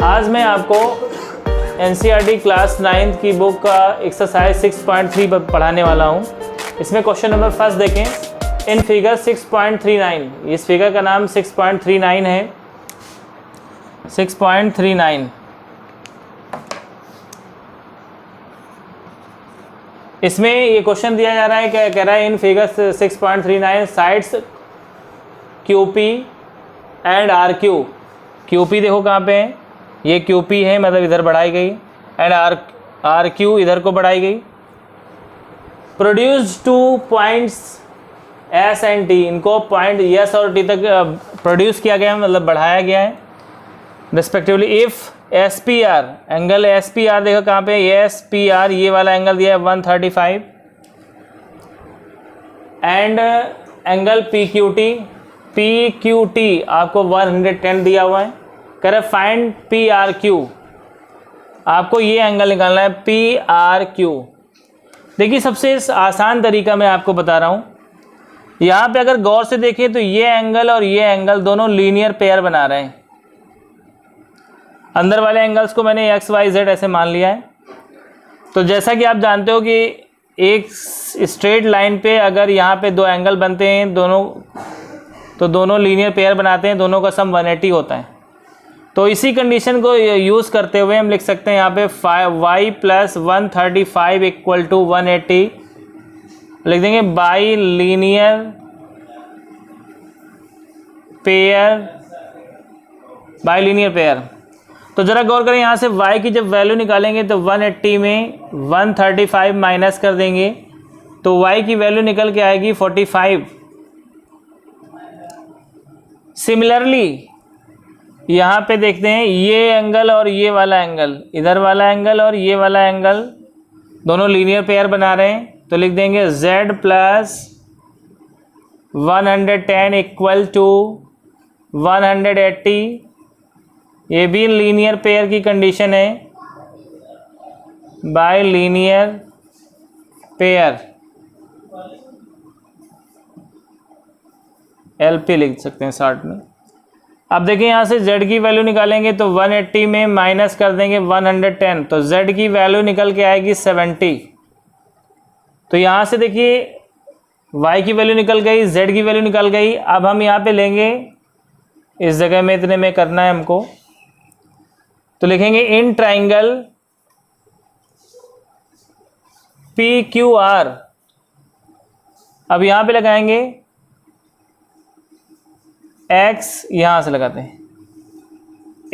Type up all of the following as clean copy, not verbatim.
आज मैं आपको NCERT क्लास 9 की बुक का एक्सरसाइज 6.3 पढ़ाने वाला हूँ। इसमें क्वेश्चन नंबर फर्स्ट देखें। इन फिगर 6.39, इस फिगर का नाम 6.39 है। 6.39 इसमें ये क्वेश्चन दिया जा रहा है, क्या कह रहा है, in figure 6.39 sides QP and RQ। QP देखो कहाँ पे है, ये QP है, मतलब इधर बढ़ाई गई, एंड RQ इधर को बढ़ाई गई। Produce 2 points S and T, इनको पॉइंट S और T तक प्रोड्यूस किया गया है, मतलब बढ़ाया गया है respectively. If SPR, angle SPR देखो कहाँ पे, SPR ये वाला एंगल दिया है 135, एंड एंगल PQT आपको 110 दिया हुआ है। कह रहे फाइंड PRQ, आपको ये एंगल निकालना है PRQ। देखिए सबसे आसान तरीका मैं आपको बता रहा हूँ। यहाँ पे अगर गौर से देखें तो ये एंगल और ये एंगल दोनों लीनियर पेयर बना रहे हैं। अंदर वाले एंगल्स को मैंने XYZ ऐसे मान लिया है। तो जैसा कि आप जानते हो कि एक स्ट्रेट लाइन पे अगर यहाँ पे दो एंगल बनते हैं दोनों लीनियर पेयर बनाते हैं, दोनों का सम 180 होता है। तो इसी कंडीशन को यूज़ करते हुए हम लिख सकते हैं यहाँ पे y + 135 = 180 लिख देंगे बाई लीनियर पेयर। तो ज़रा गौर करें, यहाँ से y की जब वैल्यू निकालेंगे तो 180 में 135 माइनस कर देंगे तो y की वैल्यू निकल के आएगी 45। सिमिलरली यहाँ पे देखते हैं, ये एंगल और ये वाला एंगल, इधर वाला एंगल और ये वाला एंगल दोनों लीनियर पेयर बना रहे हैं। तो लिख देंगे z + 110 = 180। ये भी लीनियर पेयर की कंडीशन है, बाय लीनियर पेयर, LP लिख सकते हैं शॉर्ट में। अब देखिए यहाँ से z की वैल्यू निकालेंगे तो 180 में माइनस कर देंगे 110, तो z की वैल्यू निकल के आएगी 70। तो यहाँ से देखिए y की वैल्यू निकल गई, z की वैल्यू निकल गई। अब हम यहाँ पे लेंगे, इस जगह में इतने में करना है हमको, तो लिखेंगे इन ट्राइंगल PQR। अब यहाँ पे लगाएंगे x, यहाँ से लगाते हैं,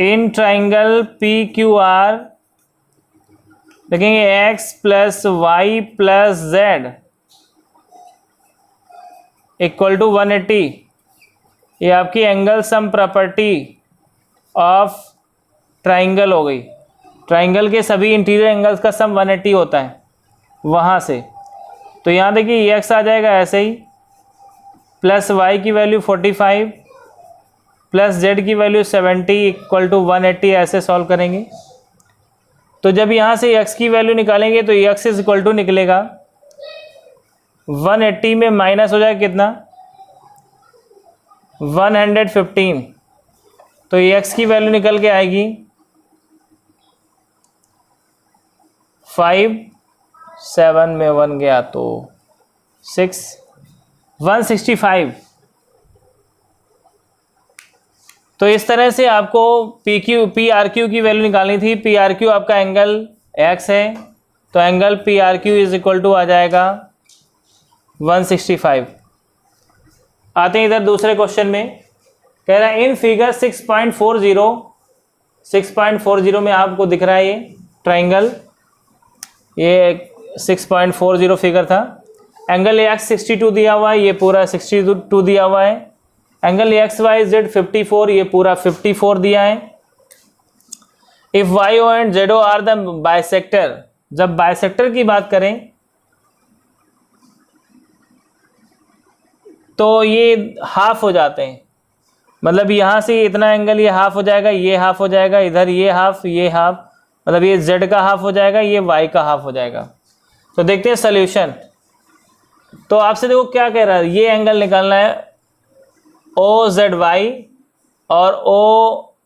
इन ट्राइंगल PQR लिखेंगे x + y + z = 180। ये आपकी angle sum property of triangle हो गई। ट्राइंगल के सभी इंटीरियर एंगल्स का सम 180 होता है वहाँ से। तो यहाँ देखिए ये x आ जाएगा ऐसे ही, प्लस y की वैल्यू 45 प्लस z की वैल्यू 70 = 180, ऐसे सॉल्व करेंगे। तो जब यहाँ से x की वैल्यू निकालेंगे तो x = निकलेगा 180 में माइनस हो जाएगा कितना, 115। तो x की वैल्यू निकल के आएगी 5, 7 में 1 गया तो 6, 165। तो इस तरह से आपको PRQ की वैल्यू निकालनी थी। PRQ आपका एंगल x है, तो एंगल PRQ = आ जाएगा 165। आते हैं इधर दूसरे क्वेश्चन में। कह रहा है इन फिगर 6.40 में आपको दिख रहा है ये ट्राइंगल, ये 6.40 फिगर था। एंगल x 62 दिया हुआ है, ये पूरा 62 दिया हुआ है। एंगल XYZ 54, ये पूरा 54 दिया है। If YO and ZO are the bisector, जब बाइसेक्टर की बात करें तो ये हाफ हो जाते हैं, मतलब यहाँ से इतना एंगल ये हाफ हो जाएगा, ये हाफ हो जाएगा, इधर ये हाफ, मतलब ये Z का हाफ हो जाएगा, ये Y का हाफ हो जाएगा। तो देखते हैं सॉल्यूशन। तो आपसे देखो क्या कह रहा है, ये एंगल निकालना है OZY और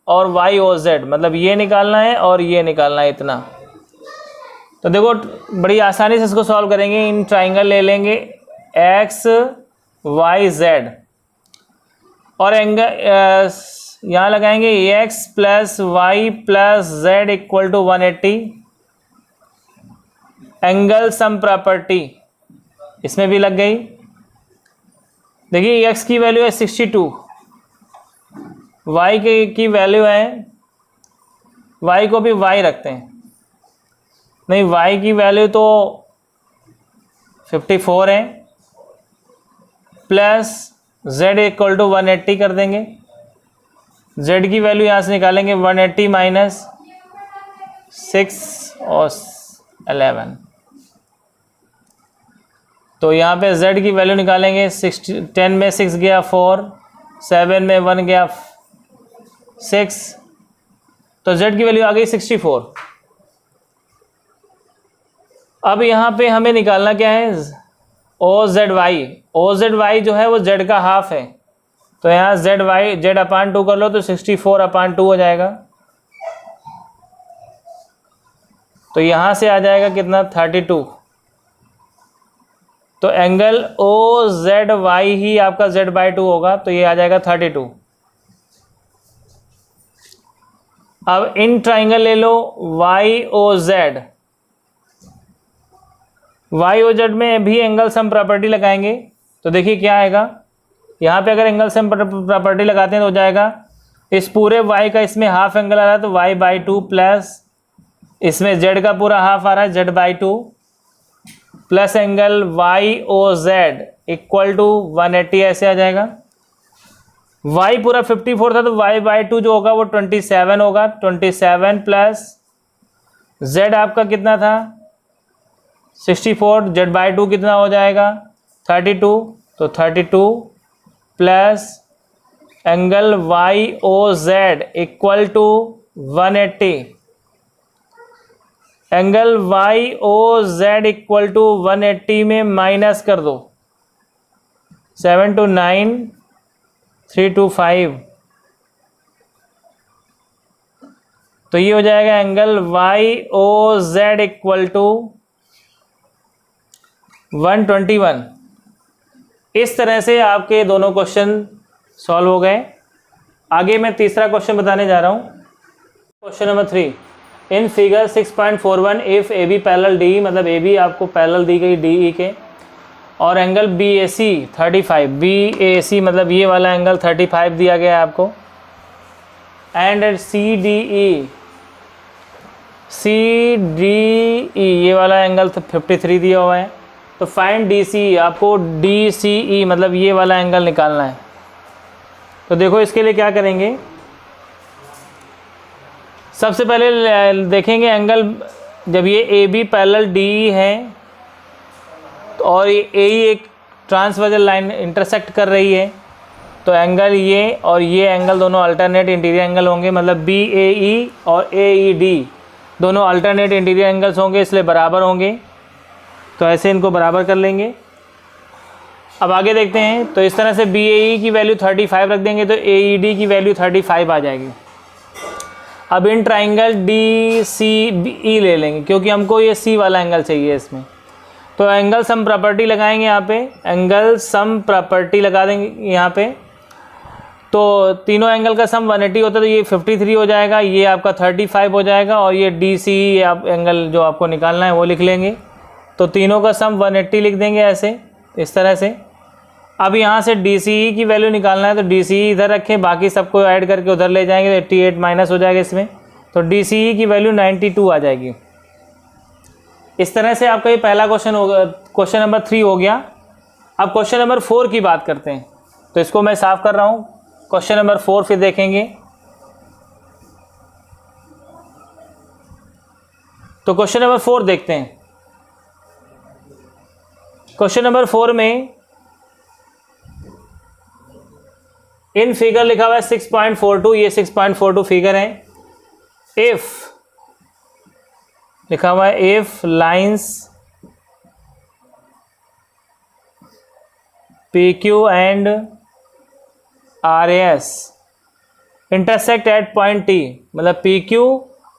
और वाई ओ जेड, मतलब ये निकालना है और ये निकालना है इतना। तो देखो बड़ी आसानी से इसको सॉल्व करेंगे। इन ट्राइंगल ले लेंगे एक्स वाई जेड और एंगल यहाँ लगाएंगे x plus y plus z equal to 180। Angle sum property इसमें भी लग गई। देखिए एक्स की वैल्यू है 62, वाई की वैल्यू है, वाई को भी वाई रखते हैं, नहीं वाई की वैल्यू तो 54 है, प्लस z इक्वल टू 180 कर देंगे। z की वैल्यू यहाँ से निकालेंगे 180 माइनस 6 और 11, तो यहाँ पे z की वैल्यू निकालेंगे 10 में 6 गया 4, 7 में 1 गया 6, तो z की वैल्यू आ गई 64। अब यहाँ पे हमें निकालना क्या है, ओ जेड वाई जो है वो z का हाफ है, तो यहाँ z अपान 2 कर लो तो 64 अपान 2 हो जाएगा। तो यहाँ से आ जाएगा कितना 32। तो एंगल ओ जेड वाई ही आपका z/2 होगा, तो ये आ जाएगा 32। अब इन ट्राइंगल ले लो वाई ओ जेड में भी एंगल सम प्रॉपर्टी लगाएंगे, तो देखिए क्या आएगा। यहाँ पे अगर एंगल सम प्रॉपर्टी लगाते हैं तो हो जाएगा इस पूरे y का इसमें हाफ एंगल आ रहा है तो y/2 प्लस इसमें z का पूरा हाफ आ रहा है z/2 plus angle Y O Z equal to 180 ऐसे आ जाएगा। y पूरा 54 था तो y/2 जो होगा वो 27 होगा, 27 प्लस z आपका कितना था 64, z/2 कितना हो जाएगा 32, तो 32 plus angle Y O Z equal to 180। Angle Y O Z equal to 180 में माइनस कर दो 7 to 9 3 to 5, तो ये हो जाएगा angle Y O Z equal to 121। इस तरह से आपके दोनों क्वेश्चन सॉल्व हो गए। आगे मैं तीसरा क्वेश्चन बताने जा रहा हूँ। Question number 3, in figure 6.41 if A B parallel D, मतलब ए बी आपको पैरेलल दी गई डी ई के, और एंगल बी ए सी 35, बी ए सी मतलब ये वाला एंगल 35 दिया गया है आपको, एंड सी डी ई ये वाला एंगल 53 दिया हुआ है। तो फाइंड डी सी ई, आपको डी सी ई मतलब ये वाला एंगल निकालना है। तो देखो इसके लिए क्या करेंगे, सबसे पहले देखेंगे एंगल, जब ये ए बी पैरेलल डी है तो और ये ए ई एक ट्रांसवर्सल लाइन इंटरसेक्ट कर रही है, तो एंगल ये और ये एंगल दोनों अल्टरनेट इंटीरियर एंगल होंगे, मतलब बी ए ई और ए ई डी दोनों अल्टरनेट इंटीरियर एंगल्स होंगे, इसलिए बराबर होंगे। तो ऐसे इनको बराबर कर लेंगे। अब आगे देखते हैं, तो इस तरह से बी ए ई की वैल्यू 35 रख देंगे तो ए ई डी की वैल्यू 35 आ जाएगी। अब इन ट्राइंगल डी सी ई ले लेंगे क्योंकि हमको ये सी वाला एंगल चाहिए इसमें, तो एंगल सम प्रॉपर्टी लगाएंगे यहाँ पे, एंगल सम प्रॉपर्टी लगा देंगे यहाँ पे। तो तीनों एंगल का सम 180 होता है, तो ये 53 हो जाएगा, ये आपका 35 हो जाएगा, और ये डी सी ई आप एंगल जो आपको निकालना है वो लिख लेंगे। तो तीनों का सम 180 लिख देंगे ऐसे, इस तरह से। अब यहाँ से डी सी ई की वैल्यू निकालना है, तो डी सी ई इधर रखें, बाकी सबको ऐड करके उधर ले जाएंगे, तो 88 माइनस हो जाएगा इसमें, तो डी सी ई की वैल्यू 92 आ जाएगी। इस तरह से आपका ये पहला क्वेश्चन होगा, क्वेश्चन नंबर 3 हो गया। अब क्वेश्चन नंबर 4 की बात करते हैं, तो इसको मैं साफ कर रहा हूँ। क्वेश्चन नंबर 4 फिर देखेंगे। तो क्वेश्चन नंबर 4 देखते हैं। क्वेश्चन नंबर 4 में इन फिगर लिखा हुआ है 6.42, ये 6.42 फिगर है। इफ लिखा हुआ है, if lines P Q and R S intersect at point T, मतलब पी क्यू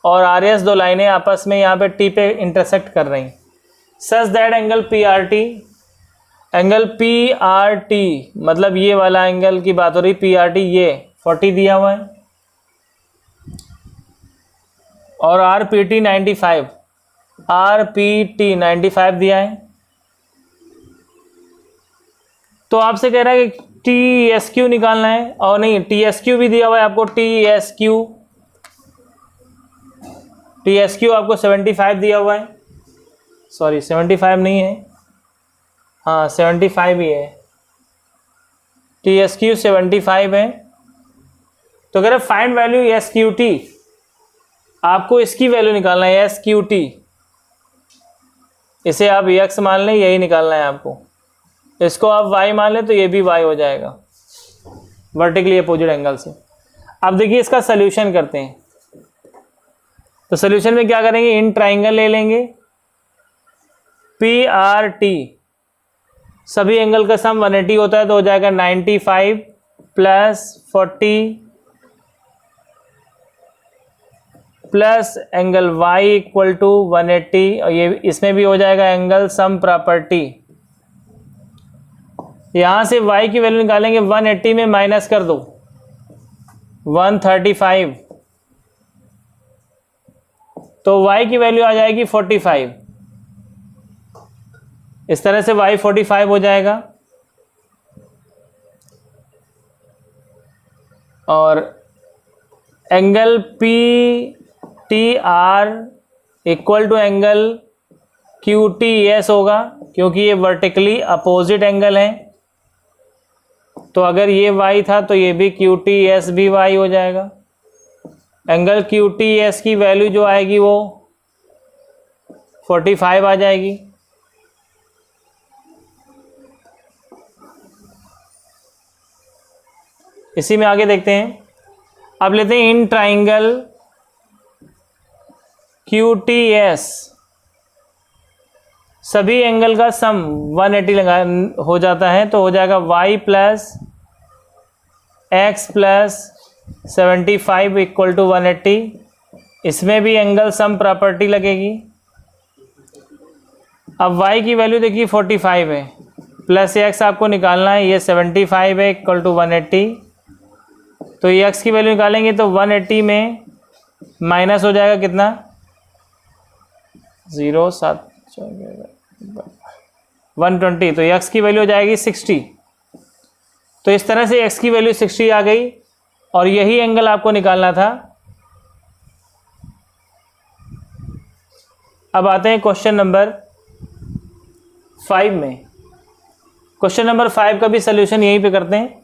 और आर एस दो लाइनें आपस में यहाँ पे टी पे इंटरसेक्ट कर रही, such that angle P R T, angle P R T मतलब ये वाला एंगल की बात हो रही, पी आर टी ये 40 दिया हुआ है और R P T 95, R P T 95 दिया है। तो आपसे कह रहा है कि टी एस क्यू निकालना है, और नहीं टी एस क्यू भी दिया हुआ है आपको, टी एस क्यू आपको 75 दिया हुआ है, सॉरी 75 नहीं है, हाँ 75 ही है, टी एस क्यू 75 है। तो कह रहे find value S Q T, आपको इसकी वैल्यू निकालना है एस क्यू टी, इसे आप एक्स मान लें, यही निकालना है आपको, इसको आप वाई मान लें तो ये भी वाई हो जाएगा वर्टिकली अपोजिट एंगल से। अब देखिए इसका सल्यूशन करते हैं, तो सल्यूशन में क्या करेंगे, इन ट्राइंगल ले लेंगे, पी आर टी सभी एंगल का सम 180 होता है, तो हो जाएगा 95 plus 40 plus angle y equal to 180, और ये इसमें भी हो जाएगा एंगल सम प्रॉपर्टी। यहाँ से y की वैल्यू निकालेंगे, 180 में माइनस कर दो 135, तो y की वैल्यू आ जाएगी 45, इस तरह से y 45 हो जाएगा। और angle P T R equal to angle Q T S होगा, क्योंकि ये वर्टिकली अपोजिट एंगल है, तो अगर ये y था तो ये भी क्यू टी एस भी y हो जाएगा। एंगल क्यू टी एस की वैल्यू जो आएगी वो 45 आ जाएगी। इसी में आगे देखते हैं, अब लेते हैं in triangle Q T S सभी एंगल का सम 180 लगा हो जाता है, तो हो जाएगा y plus x plus 75 equal to 180, इसमें भी एंगल सम प्रॉपर्टी लगेगी। अब y की वैल्यू देखिए 45 है, प्लस एक्स आपको निकालना है, ये 75 है इक्वल टू 180, तो ये x की वैल्यू निकालेंगे तो 180 में माइनस हो जाएगा कितना, 120, तो x की वैल्यू हो जाएगी 60। तो इस तरह से x की वैल्यू 60 आ गई, और यही एंगल आपको निकालना था। अब आते हैं क्वेश्चन नंबर 5 में। क्वेश्चन नंबर 5 का भी सलूशन यहीं पे करते हैं।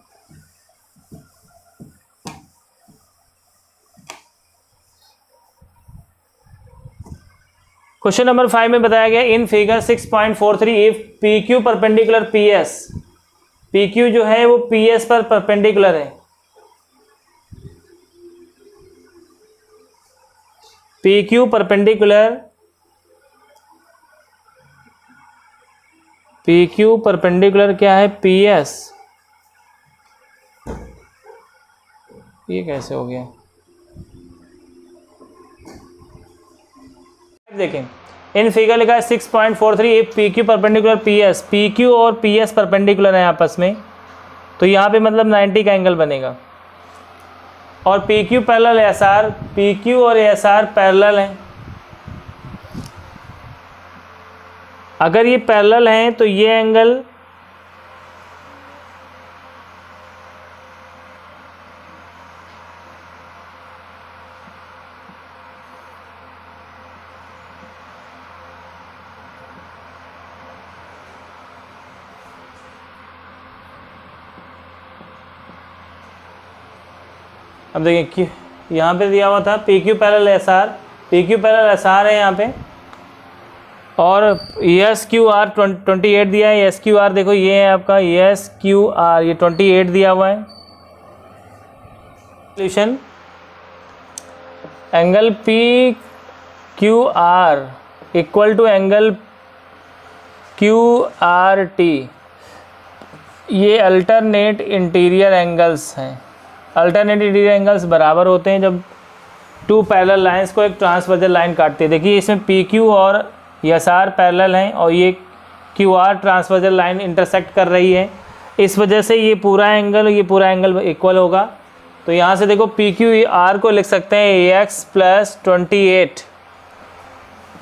क्वेश्चन नंबर 5 में बताया गया in figure 6.43 if P Q perpendicular P S, P Q जो है वो पी एस पर परपेंडिकुलर है, P Q perpendicular, P Q perpendicular क्या है, पी एस, ये कैसे हो गया, देखें इन फिगर लिखा है 6.43 if P Q perpendicular P S, P Q और पी एस परपेंडिकुलर है आपस में, तो यहाँ पे मतलब 90 का एंगल बनेगा, और P Q parallel S R, P Q और एस आर पैरेलल हैं। अगर ये पैरेलल हैं तो ये एंगल अब देखिए यहाँ पे दिया हुआ था P Q parallel S R, P Q parallel S R है यहाँ पे, और एस क्यू आर 28 दिया है, एस क्यू आर देखो ये है आपका एस क्यू आर, ये 28 दिया हुआ है। Solution angle P Q R equal to angle Q R T, ये अल्टरनेट इंटीरियर एंगल्स हैं, अल्टरनेट इंटीरियर एंगल्स बराबर होते हैं जब टू पैरेलल लाइंस को एक ट्रांसवर्जल लाइन काटती है। देखिए इसमें पी क्यू और एस आर पैरेलल हैं और ये Q R transversal line intersect कर रही है, इस वजह से ये पूरा एंगल इक्वल होगा। तो यहाँ से देखो पी क्यू आर को लिख सकते हैं A x plus 28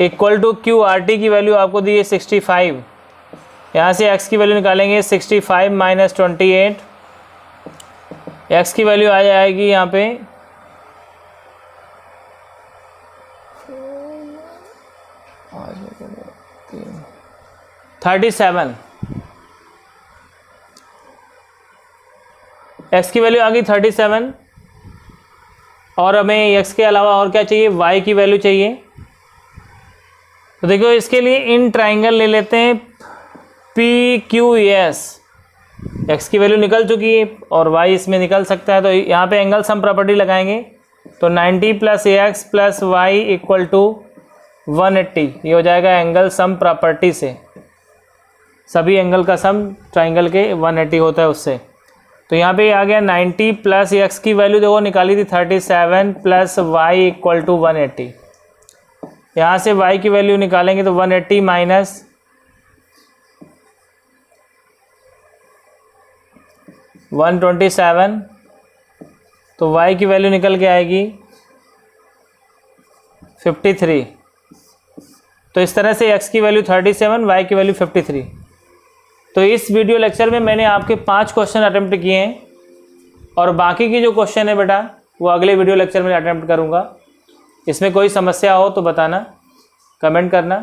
equal to Q R T की वैल्यू आपको दी है 65। यहाँ से x की वैल्यू निकालेंगे 65 माइनस 28, x की वैल्यू आ जाएगी यहाँ पे 37। x की वैल्यू आ गई 37 और हमें x के अलावा और क्या चाहिए, y की वैल्यू चाहिए। तो देखो इसके लिए इन ट्राइंगल ले लेते हैं पी क्यू एस, एक्स की वैल्यू निकल चुकी है और y इसमें निकल सकता है, तो यहाँ पे एंगल सम प्रॉपर्टी लगाएंगे। तो 90 plus A x plus y equal to 180, ये हो जाएगा एंगल सम प्रॉपर्टी से। सभी एंगल का सम ट्राइंगल के 180 होता है उससे। तो यहाँ पे आ गया 90 प्लस एक्स की वैल्यू देखो निकाली थी 37 प्लस वाई इक्वल टू 180। यहाँ से y की वैल्यू निकालेंगे तो 180 माइनस 127, तो y की वैल्यू निकल के आएगी 53। तो इस तरह से x की वैल्यू 37, y की वैल्यू 53। तो इस वीडियो लेक्चर में मैंने आपके 5 क्वेश्चन अटेम्प्ट किए हैं और बाकी की जो क्वेश्चन है बेटा वो अगले वीडियो लेक्चर में अटेम्प्ट करूँगा। इसमें कोई समस्या हो तो बताना, कमेंट करना।